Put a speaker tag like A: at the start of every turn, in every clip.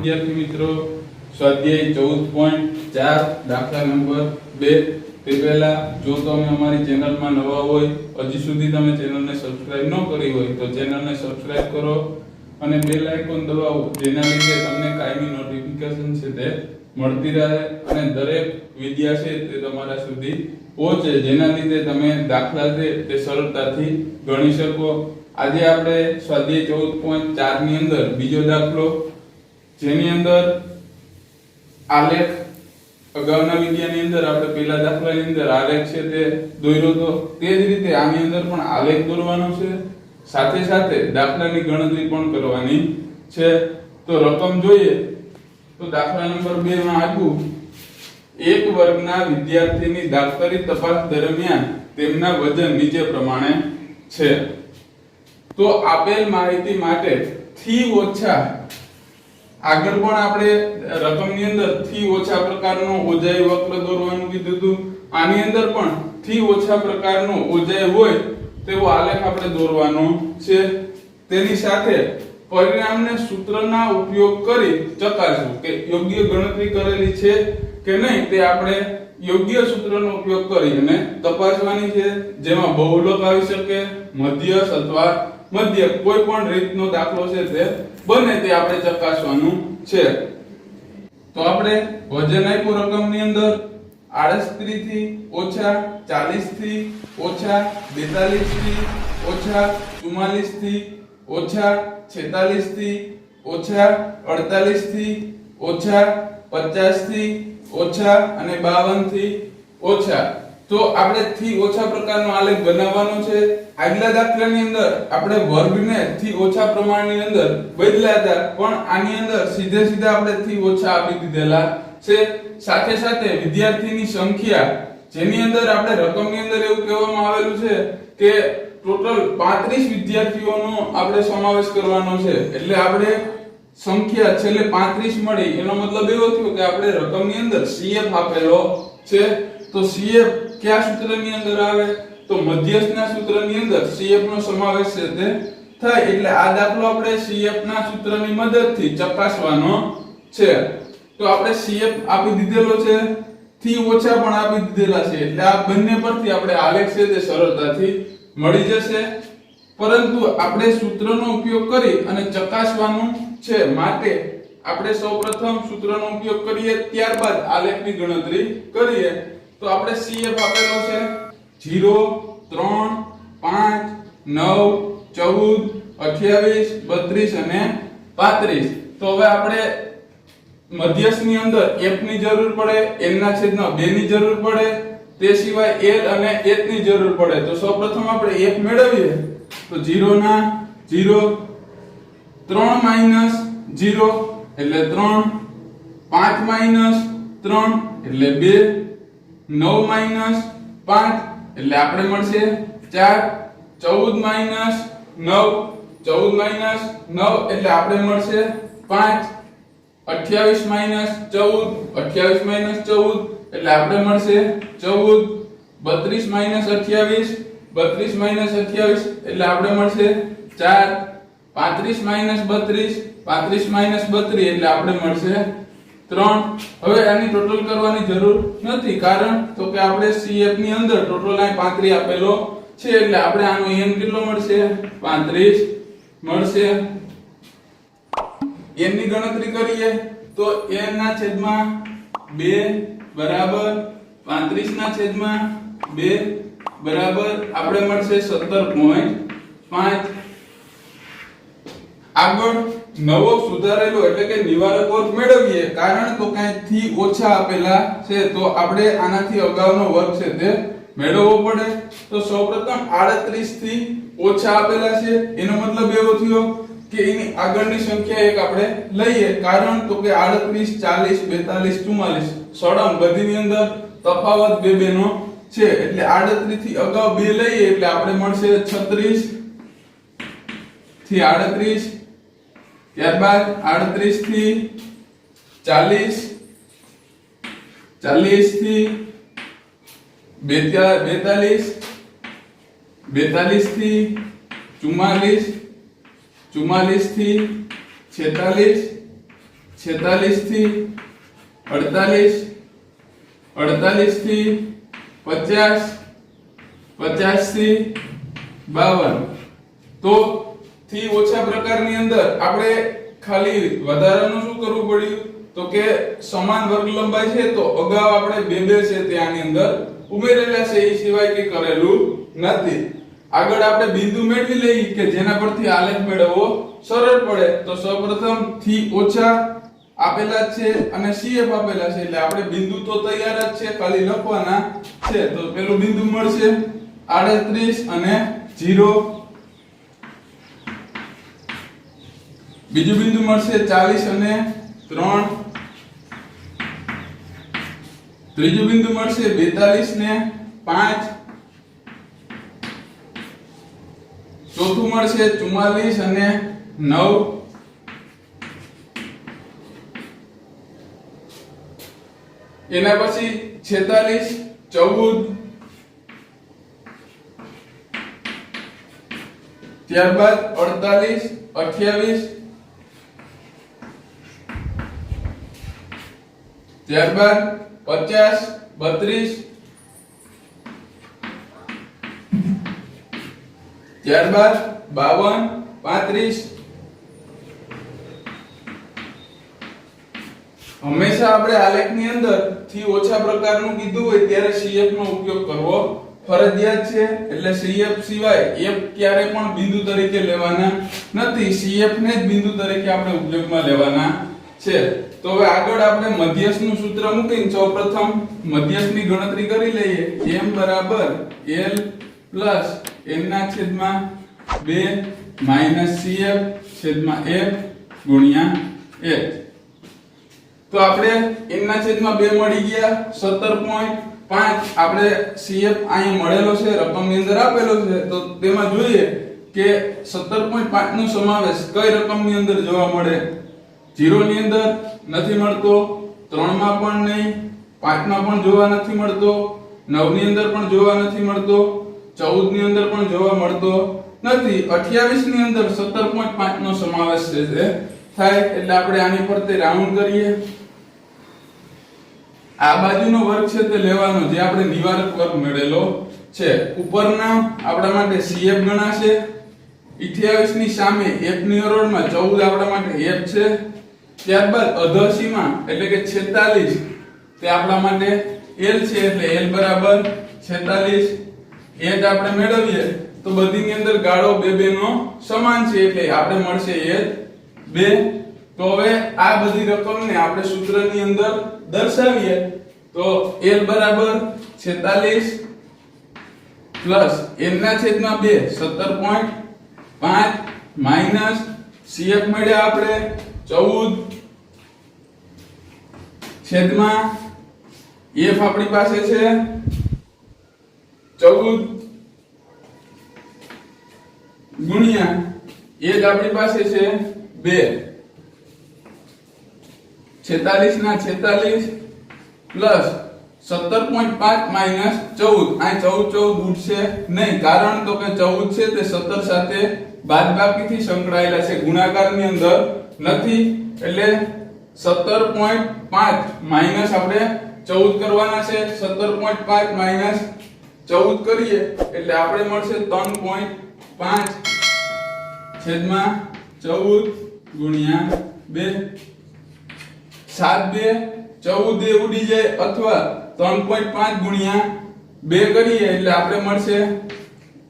A: વિદ્યાર્થી મિત્રો, સ્વાધ્યાય 14.4 દાખલા નંબર 2. તે પહેલા જો તમે અમારી ચેનલમાં નવા હોય, હજી સુધી તમે ચેનલને સબસ્ક્રાઇબ ન કરી હોય તો ચેનલને સબસ્ક્રાઇબ કરો અને બેલ આઇકોન દબાવો, જેના લીધે તમને કાયમી નોટિફિકેશન છે તે મળતી રહે અને દરેક વિડિયો છે તે તમારા સુધી પહોંચે, જેના લીધે તમે દાખલા છે તે સરળતાથી ગણી શકો. આજે આપણે સ્વાધ્યાય 14.4 ની અંદર બીજો દાખલો, જેની અંદર આલેખ, અગાઉના વિડિયાની અંદર આપણે પહેલા દાખલાની અંદર આલેખ છે તે દોર્યો હતો, તે જ રીતે આની અંદર પણ આલેખ દોરવાનો છે, સાથે સાથે દાખલાની ગણતરી પણ કરવાની છે. તો રકમ જોઈએ તો દાખલા નંબર 2 માં આપ્યું, એક વર્ગના વિદ્યાર્થીની દાખતરી તપાસ દરમિયાન તેમના વજન નીચે પ્રમાણે છે. તો આપેલ માહિતી માટે થી ઓછા, આગળ પણ આપણે રકમની અંદર થી ઓછા પ્રકારનો ઓજાઈ વક્ર દોરવાનું કીધું હતું, આની અંદર પણ થી ઓછા પ્રકારનો ઓજાઈ હોય તેવો આલેખ આપણે દોરવાનો છે. તેની સાથે પરિણામને સૂત્રના ઉપયોગ કરી ચકાસવું કે યોગ્ય ગણતરી કરેલી છે કે નહીં, તે આપણે યોગ્ય સૂત્રનો ઉપયોગ કરી અને તપાસવાની છે, જેમાં બહુલક આવી શકે, મધ્યક અથવા મધ્ય કોઈ પણ રીતનો દાખલો છે તે બને તે આપણે ચકાસવાનું છે. તો આપણે વજન આપ્યું રકમની અંદર 38 થી ઓછા 40 થી ઓછા 42 થી ઓછા 44 થી ઓછા 46 થી ઓછા 48 થી ઓછા 50 થી ઓછા અને 52 થી ઓછા. તો આપણે થી ઓછા પ્રકારનો આલેખ બનાવવાનો છે. આગલા દાખલાની અંદર આપણે વર્ગને થી ઓછા પ્રમાણની અંદર બદલ્યા હતા, પણ આની અંદર સીધે સીધા આપણે થી ઓછા આપી દીધેલા છે. સાથે સાથે વિદ્યાર્થીની સંખ્યા, જેની અંદર આપણે રકમની અંદર એવું કહેવામાં આવેલું છે કે ટોટલ 35 વિદ્યાર્થીઓનો આપણે સમાવેશ કરવાનો છે, એટલે આપણે સંખ્યા છેલ્લે 35 મળી, એનો મતલબ એવો થયો કે આપણે રકમની અંદર CF આપેલો છે. તો CF કયા સૂત્રની અંદર આવે? તો મધ્યસ્થના સૂત્રની અંદર CF નો સમાવેશ છે તે થાય, એટલે આ દાખલો આપણે CF ના સૂત્રની મદદથી ચકાસવાનો છે. તો આપણે CF આપી દીધેલો છે, થી ઓછા પણ આપી દીધેલા છે, એટલે આ બંને પરથી આપણે આલેખ છે તે સરળતાથી મળી જશે. પરંતુ આપણે સૂત્રનો ઉપયોગ કરી અને ચકાસવાનું છે, માટે આપણે સૌપ્રથમ સૂત્રનો ઉપયોગ કરીએ, ત્યારબાદ આલેખની ગણતરી કરીએ. તો આપણે CF આપેલો છે 0 3 5 9 14 28 32 અને 35. તો હવે આપણે મધ્યસ્થની અંદર f ની જરૂર પડે, n ના છેદમાં 2 ની જરૂર પડે, તે સિવાય l અને h ની જરૂર પડે. તો સૌપ્રથમ આપણે f મેળવીએ તો 0 ના 0, 3 માઈનસ 0 એટલે 3, 5 માઈનસ 3 એટલે 2, 9 માઈનસ 5 એટલે આપણે મળશે 4, 14 માઈનસ 9 એટલે આપણે મળશે 5, 28 માઈનસ 14 એટલે આપણે મળશે 14, 32 માઈનસ 28 એટલે આપણે મળશે 4, 35 માઈનસ 32 એટલે આપણે મળશે 3. હવે આની ટોટલ કરવાની જરૂર નથી, કારણ તો કે આપણે CF ની અંદર ટોટલ આ 35 આપેલો છે, એટલે આપણે આનો n કેટલો મળશે? 35 મળશે. n ની ગણતરી કરીએ તો n ના છેદમાં 2 બરાબર 35 ના છેદમાં 2 બરાબર આપણે મળશે 17.5. આગળ નવો સુધારેલો એટલે કે નિવારક વર્ગ મેળવીએ, કારણ તો કઈ થી ઓછા આપેલા છે, તો આપણે આનાથી અગાઉનો વર્ગ છે તે મેળવવો પડે. તો સૌપ્રથમ 38 થી ઓછા આપેલા છે, એનો મતલબ એવો થયો કે એની આગળની સંખ્યા એક આપણે લઈએ, કારણ તો કે 38 40 42 44 સળંગ બધીની અંદર તફાવત બે નો છે, એટલે 38 થી અગાઉ 2 લઈએ એટલે આપણે મળશે 36 થી 38, ત્યારબાદ 38 થી 40, 40 થી 42, 42 થી 44, 44 થી 46, 46 થી 48, 48 થી 50, 50 થી 52. તો થી ઓછા પ્રકારની અંદર આપણે ખાલી વધારાનું શું કરવું પડ્યું તો કે સમાન વર્ગ લંબાઈ છે તો અગાઉ આપણે બે બે છે તે આની અંદર ઉમેરેલા છે એ સિવાય કે કરેલું નથી. આગળ આપણે બિંદુ મેળવી લઈએ કે જેના પરથી આલેખ મેળવવો સરળ પડે. તો સૌપ્રથમ થી ઓછા આપેલા છે અને CF આપેલા છે એટલે આપણે બિંદુ તો તૈયાર જ છે, ખાલી લખવાના છે. તો પેલું બિંદુ મળશે 38 અને 0, બીજું બિંદુ મળશે 40 અને 3, ત્રીજું બિંદુ મળશે 42 ને 5, ચોથું મળશે 44 અને 9, એના પછી 46, 14, ત્યારબાદ 48, 28, ત્યારબાદ 50, 32, ત્યારબાદ 52, 35. હંમેશા આપણે આલેખની અંદર થી ઓછા પ્રકારનું કીધું હોય ત્યારે CF નો ઉપયોગ કરવો ફરજિયાત છે. એટલે CF સિવાય F ક્યારે પણ બિંદુ તરીકે લેવાના નથી. CF ને જ બિંદુ તરીકે આપણે ઉપયોગમાં લેવાના છે. તો હવે આગળ આપણે મધ્યસ્થનું સૂત્ર મૂકીને સૌપ્રથમ મધ્યસ્થની ગણતરી કરી લઈએ. M બરાબર L પ્લસ n ના છેદમાં 2 માઈનસ CF છેદમાં F ગુણ્યા H. તો આપણે n ના છેદમાં 2 મળી ગયા 17.5. આપણે CF અહીં મળેલો છે, રકમની અંદર આપેલો છે. તો તેમાં જોઈએ કે 17.5 નો સમાવેશ કઈ રકમની અંદર જોવા મળે. 0 ની અંદર નથી મળતો, 3 માં પણ નહીં, 5 માં પણ જોવા નથી મળતો, 9 ની અંદર પણ જોવા નથી મળતો, 14 ની અંદર પણ જોવા મળતો નથી. 28 ની અંદર 17.5 નો સમાવેશ છે થાય. એટલે આપણે આની ફરતે રાઉન્ડ કરીએ. આ બાજુનો વર્ગ છે તે લેવાનો જે આપણે નિવારક વર્ગ મેળવેલો છે. ઉપરના આપણા માટે CF ગણાશે. 28 ની સામે F ની હરોળમાં 14 આપણા માટે F છે. ત્યારબાદ અધસીમા એટલે કે 46 તે આપણા માટે L છે. એટલે L બરાબર 46. H આપણે મેળવીએ તો બધીની અંદર ગાળો 2 2 નો સમાન છે એટલે આપણે મળશે H 2. તો હવે આ બધી રકમને આપણે સૂત્રની અંદર દર્શાવીએ તો L બરાબર 46 પ્લસ n ના છેદમાં 2 17.5 માઈનસ CF મળ્યા આપણે 14 છેદમાં F આપણી પાસે છે 14 ગુણ્યા H આપણી પાસે છે 2. 46 ના 46 પ્લસ 17.5 માઈનસ 14. આ 14 ઉડશે નહીં, કારણ તો કે 14 છે તે 17 સાથે બાદબાકીથી સંકળાયેલા છે, ગુણાકારની અંદર નથી. એટલે 17.5 માઈનસ આપણે 14 કરવાના છે. 17.5 માઈનસ 14 કરીએ એટલે આપણે મળશે 3.5 છેદમાં 14 ગુણ્યા 2. 7 2 14 એ ઉડી જાય અથવા 3.5 ગુણ્યા 2 કરીએ એટલે આપણે મળશે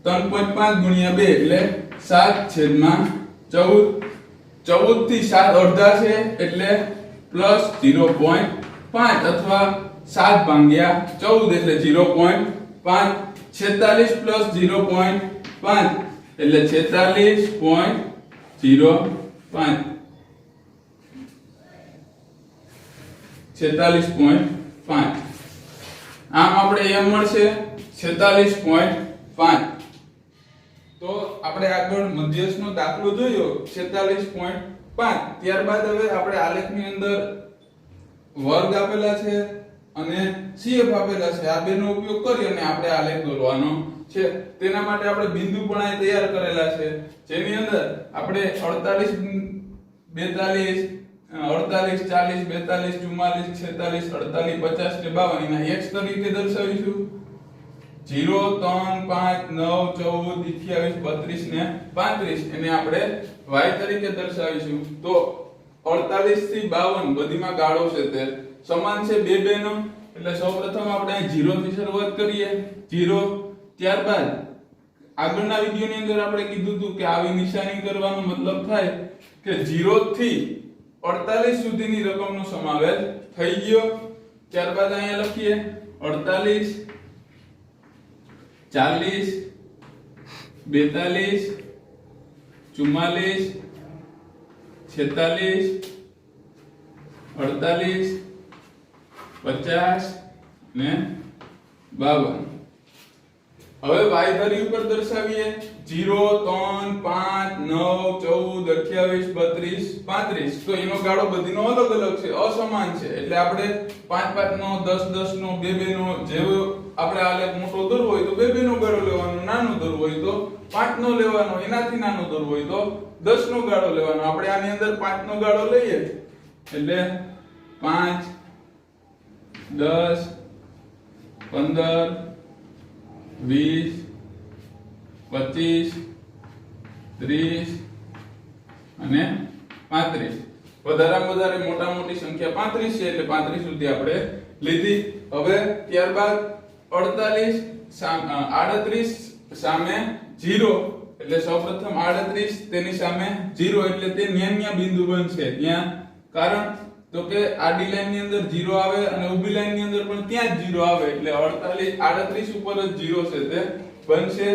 A: 3.5 ગુણ્યા 2 એટલે 7 છેદમાં 14. 14 થી 7 અડધા છે એટલે પ્લસ 0.5 અથવા 7 ભાગ્યા 14 એટલે 0.5. 46 પ્લસ 0.5 એટલે 46.05. 46.5. આમ આપણે એમ મળશે 46.5. તો આપણે આગળ મધ્યસ્થનો દાખલો જોયો 46.5. ત્યારબાદ હવે આપણે આલેખની અંદર વર્ગ આપેલા છે અને CF આપેલા છે. આ બેનો ઉપયોગ કરી અને આપણે આલેખ દોરવાનો છે. તેના માટે આપણે બિંદુ પણ અહીં તૈયાર કરેલા છે, જેની અંદર આપણે 48 42 48 40 42 44 46 48 50 ને 52 એના x તરીકે દર્શાવીશું 0 3 5 9 14 28 32 ને 35 એને આપણે y તરીકે દર્શાવીશું તો 48 થી 52 બધીમાં ગાળો છે તે સમાન છે બે બેનો એટલે સૌપ્રથમ આપણે અહીં 0 થી શરૂઆત કરીએ 0 ત્યારબાદ આગળના વિડિયોની અંદર આપણે કીધું હતું કે આવી નિશાની કરવાનો મતલબ થાય કે 0 થી 48 સુધીની રકમનો સમાવેશ થઈ ગયો ત્યારબાદ અહીંયા લખીએ 48 40 42 44 46 48 50 ને 52 હવે y ધરી ઉપર દર્શાવીએ 0 3 5 9 14 28 32 35 તો એનો ગાળો બધીનો અલગ અલગ છે અસમાન છે એટલે આપણે 5 5 નો 10 10 નો 2 2 નો જેવો આપણે આલેખ મોટો દોરવો હોય તો 2 2 નો ગાળો લેવાનો નાનો દોરવો હોય તો 5 નો લેવાનો એનાથી નાનો દોરવો હોય તો 10 નો ગાળો લેવાનો આપણે આની અંદર 5 નો ગાળો લઈએ એટલે 5 10 15 20 25 30 અને 35 વધારેમાં વધારે મોટા મોટી સંખ્યા 35 છે એટલે 35 સુધી આપણે લીધી હવે ત્યારબાદ 38 સામે 0 એટલે સૌપ્રથમ 38 તેની સામે 0 એટલે તે ન્યા બિંદુ બનશે ત્યાં કારણ તો કે આડી લાઈન ની અંદર 0 આવે અને ઊભી લાઈન ની અંદર પણ ત્યાં જ 0 આવે એટલે 38 ઉપર જ 0 છે તે બનશે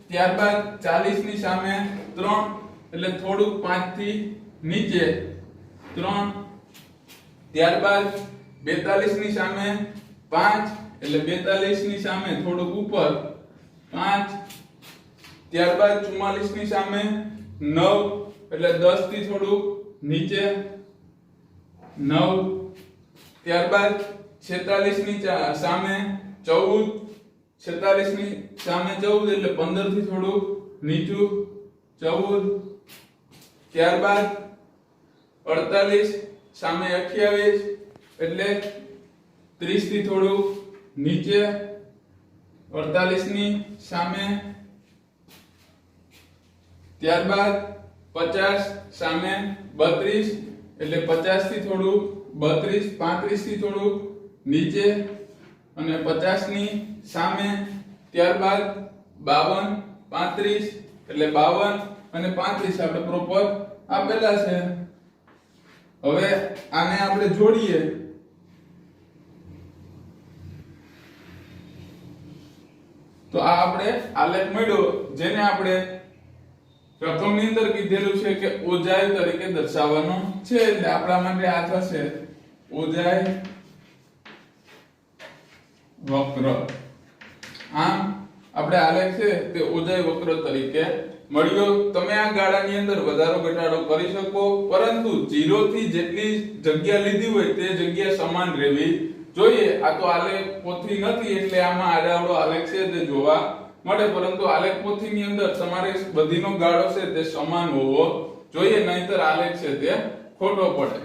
A: ત્યારબાદ 40 ની સામે 3 એટલે થોડુંક 5 થી નીચે 3 ત્યારબાદ 42 ની સામે 5 એટલે 42 ની સામે થોડુંક ઉપર 5 ત્યારબાદ 44 ની સામે 9 એટલે 10 થી થોડુંક નીચે 9 ત્યારબાદ 46 ની સામે 14 46 ની સામે 14 એટલે 15 થી થોડું નીચું 14 ત્યારબાદ 48 સામે 28 એટલે 30 થી થોડું નીચે 48 ની સામે ત્યારબાદ 50 સામે 32 એટલે 50 થી થોડું 32 35 થી થોડું નીચે અને 50 ની સામે ત્યારબાદ 52 35 એટલે 52 અને 35 આપણે પ્રોપર આપેલા છે હવે આને આપણે જોડીએ તો આ આપણે આલેખ મળ્યો જેને આપણે પ્રથમ ની અંદર કીધેલું છે કે ઓજાઈ તરીકે દર્શાવવાનો છે એટલે આપણા માટે આ થશે ઓજાઈ વક્ર આમ આપણે આલેખ છે તે ઓજાઈ વક્ર તરીકે મળ્યો તમે આ ગાળાની અંદર વધારો ઘટાડો કરી શકો પરંતુ 0 થી જેટલી જગ્યા લીધી હોય તે જગ્યા સમાન રહેવી જોઈએ આ તો આલેખ પોથી નથી એટલે આમાં આડાવડો આલેખ છે તે જોવા મળે પરંતુ આલેખ પોથીની અંદર તમારે બધીનો ગાળો છે તે સમાન હોવો જોઈએ નહીંતર આલેખ છે તે ખોટો પડે